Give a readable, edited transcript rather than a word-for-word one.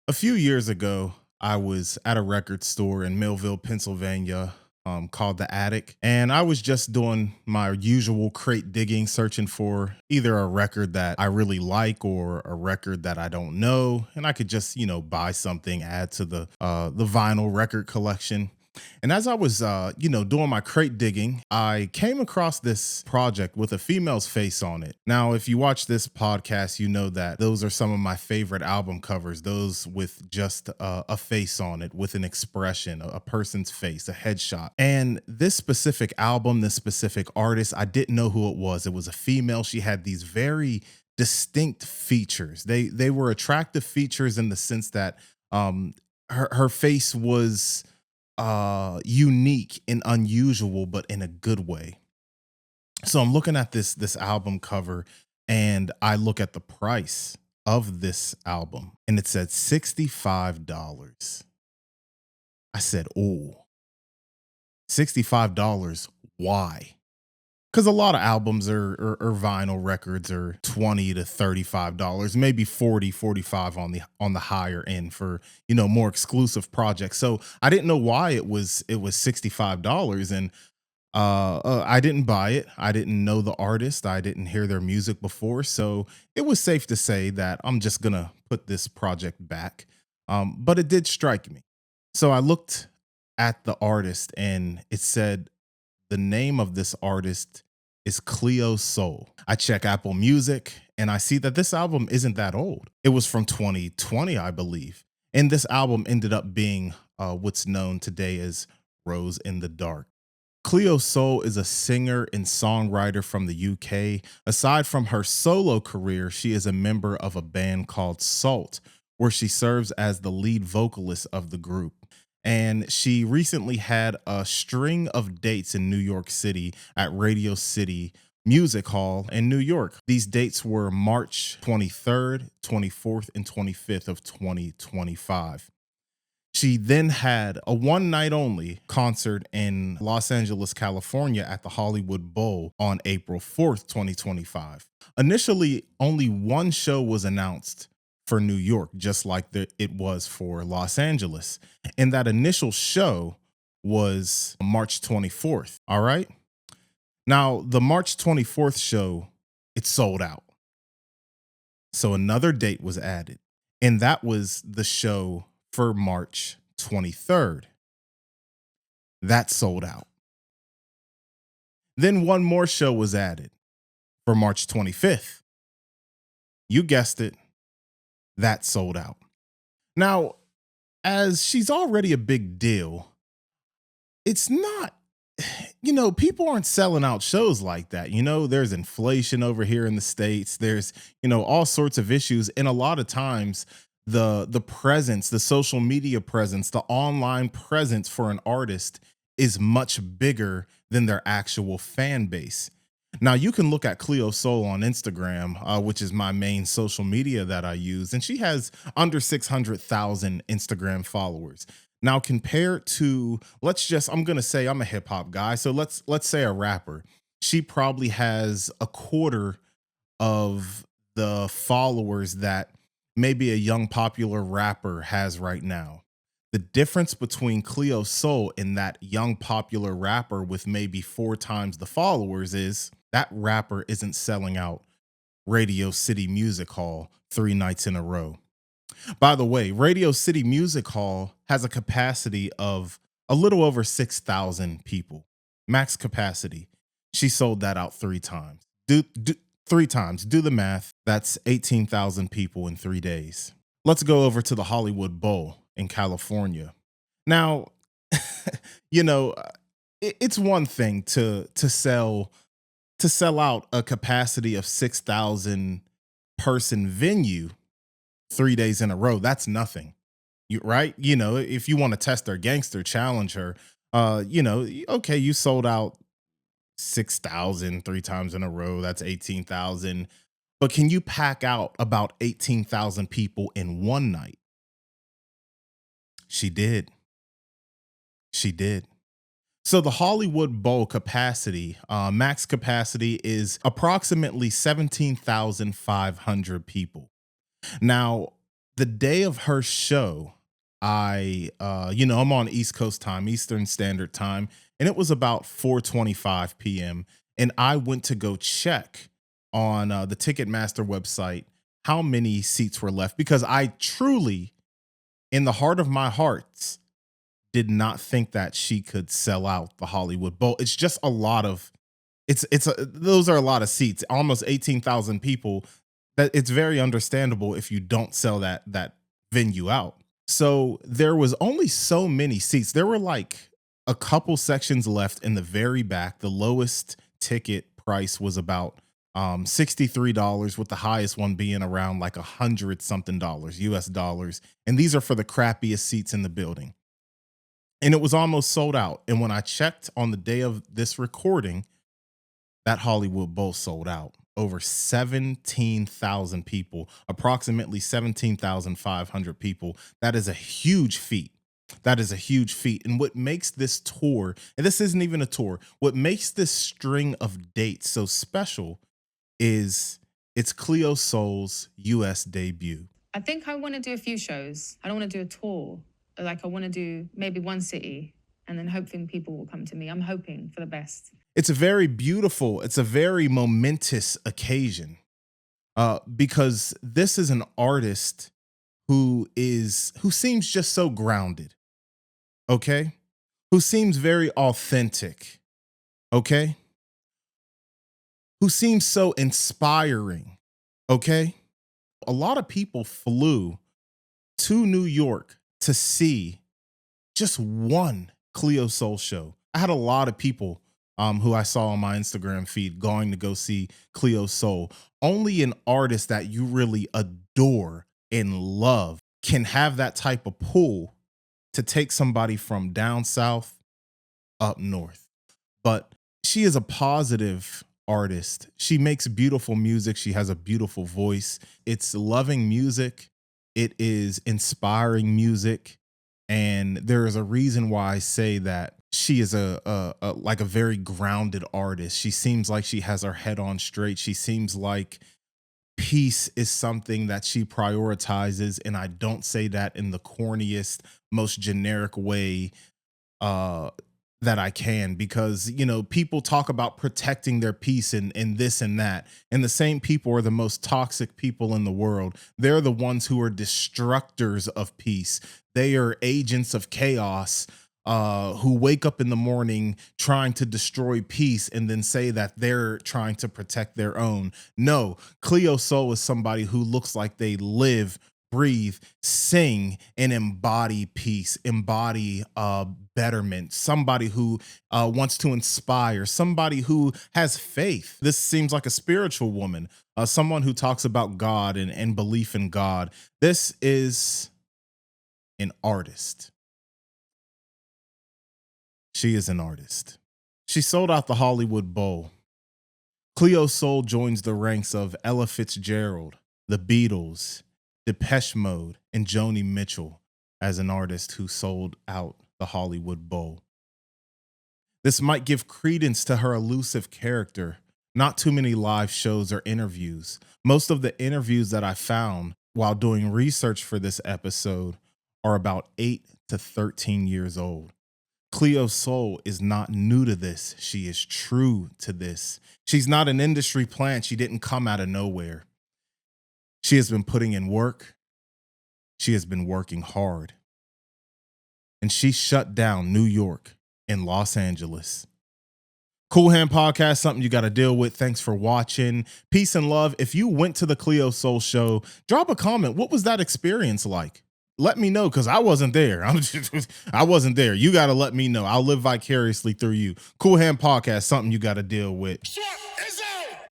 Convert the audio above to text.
A few years ago, I was at a record store in Millville, Pennsylvania, called The Attic. And I was just doing my usual crate digging, searching for either a record that I really like or a record that I don't know. And I could just, buy something, add to the vinyl record collection. And as I was, doing my crate digging, I came across this project with a female's face on it. Now, if you watch this podcast, you know that those are some of my favorite album covers, those with just a face on it, with an expression, a person's face, a headshot. And this specific album, this specific artist, I didn't know who it was. It was a female. She had these very distinct features. They were attractive features in the sense that her face was unique and unusual, but in a good way. So I'm looking at this album cover, and I look at the price of this album, and it said $65. I said, "Oh, $65. Why?" Because a lot of albums or vinyl records are 20 to $35, maybe 40, 45 on the higher end for more exclusive projects. So I didn't know why it was $65. And I didn't buy it. I didn't know the artist. I didn't hear their music before. So it was safe to say that I'm just gonna put this project back. But it did strike me. So I looked at the artist, and it said the name of this artist is Cleo Sol. I check Apple Music, and I see that this album isn't that old. It was from 2020, I believe. And this album ended up being what's known today as Rose in the Dark. Cleo Sol is a singer and songwriter from the UK. Aside from her solo career, she is a member of a band called Salt, where she serves as the lead vocalist of the group. And she recently had a string of dates in New York City at Radio City Music Hall in New York. These dates were March 23rd, 24th, and 25th of 2025. She then had a one night only concert in Los Angeles, California at the Hollywood Bowl on April 4th, 2025. Initially, only one show was announced for New York, just like it was for Los Angeles. And that initial show was March 24th. All right. Now, the March 24th show, it sold out. So another date was added, and that was the show for March 23rd. That sold out. Then one more show was added for March 25th. You guessed it, that sold out. Now, as she's already a big deal, it's not, people aren't selling out shows like that. There's inflation over here in the States. There's, all sorts of issues. And a lot of times the presence, the social media presence, the online presence for an artist is much bigger than their actual fan base. Now you can look at Cleo Sol on Instagram, which is my main social media that I use, and she has under 600,000 Instagram followers. Now compared to, I'm gonna say I'm a hip hop guy, so let's say a rapper. She probably has a quarter of the followers that maybe a young popular rapper has right now. The difference between Cleo Sol and that young popular rapper with maybe four times the followers is that rapper isn't selling out Radio City Music Hall 3 nights in a row. By the way, Radio City Music Hall has a capacity of a little over 6,000 people, max capacity. She sold that out 3 times. Do 3 times. Do the math. That's 18,000 people in 3 days. Let's go over to the Hollywood Bowl in California. Now, you know, it's one thing to sell out a capacity of 6,000 person venue 3 days in a row. That's nothing. Right? If you want to test her gangster, challenge her, okay, you sold out 6,000 3 times in a row. That's 18,000. But can you pack out about 18,000 people in one night? She did. She did. So the Hollywood Bowl capacity, max capacity is approximately 17,500 people. Now, The day of her show, I'm on East Coast time, Eastern Standard Time, and it was about 4:25 p.m. And I went to go check on the Ticketmaster website how many seats were left because I truly, in the heart of my hearts, did not think that she could sell out the Hollywood Bowl. It's just a lot of those are a lot of seats, almost 18,000 people. That it's very understandable if you don't sell that venue out. So there was only so many seats. There were like a couple sections left in the very back. The lowest ticket price was about $63, with the highest one being around like 100 something dollars, US dollars. And these are for the crappiest seats in the building. And it was almost sold out. And when I checked on the day of this recording, that Hollywood Bowl sold out. Over 17,000 people, approximately 17,500 people. That is a huge feat. That is a huge feat. And what makes this tour, and this isn't even a tour, what makes this string of dates so special is it's Cleo Sol's US debut. I think I want to do a few shows. I don't want to do a tour. Like, I want to do maybe one city and then hoping people will come to me. I'm hoping for the best. It's a very beautiful, it's a very momentous occasion because this is an artist who seems just so grounded, okay? Who seems very authentic, okay? Who seems so inspiring, okay? A lot of people flew to New York to see just one Cleo Sol show. I had a lot of people who I saw on my Instagram feed going to go see Cleo Sol. Only an artist that you really adore and love can have that type of pull to take somebody from down south up north. But she is a positive artist. She makes beautiful music. She has a beautiful voice. It's loving music. It is inspiring music. And there is a reason why I say that she is a very grounded artist. She seems like she has her head on straight. She seems like peace is something that she prioritizes. And I don't say that in the corniest, most generic way uh that I can, because people talk about protecting their peace and this and that, and the same people are the most toxic people in the world. They're the ones who are destructors of peace. They are agents of chaos who wake up in the morning trying to destroy peace and then say that they're trying to protect their own. No, Cleo Sol is somebody who looks like they live, breathe, sing, and embody peace, embody betterment, somebody who wants to inspire, somebody who has faith. This seems like a spiritual woman, someone who talks about God and belief in God. This is an artist. She is an artist. She sold out the Hollywood Bowl. Cleo Sol joins the ranks of Ella Fitzgerald, the Beatles, Depeche Mode, and Joni Mitchell as an artist who sold out the Hollywood Bowl. This might give credence to her elusive character. Not too many live shows or interviews. Most of the interviews that I found while doing research for this episode are about 8 to 13 years old. Cleo Sol is not new to this. She is true to this. She's not an industry plant. She didn't come out of nowhere. She has been putting in work. She has been working hard. And she shut down New York and Los Angeles. Cool Hand Podcast, something you got to deal with. Thanks for watching. Peace and love. If you went to the Cleo Sol show, drop a comment. What was that experience like? Let me know, because I wasn't there. I wasn't there. You got to let me know. I'll live vicariously through you. Cool Hand Podcast, something you got to deal with.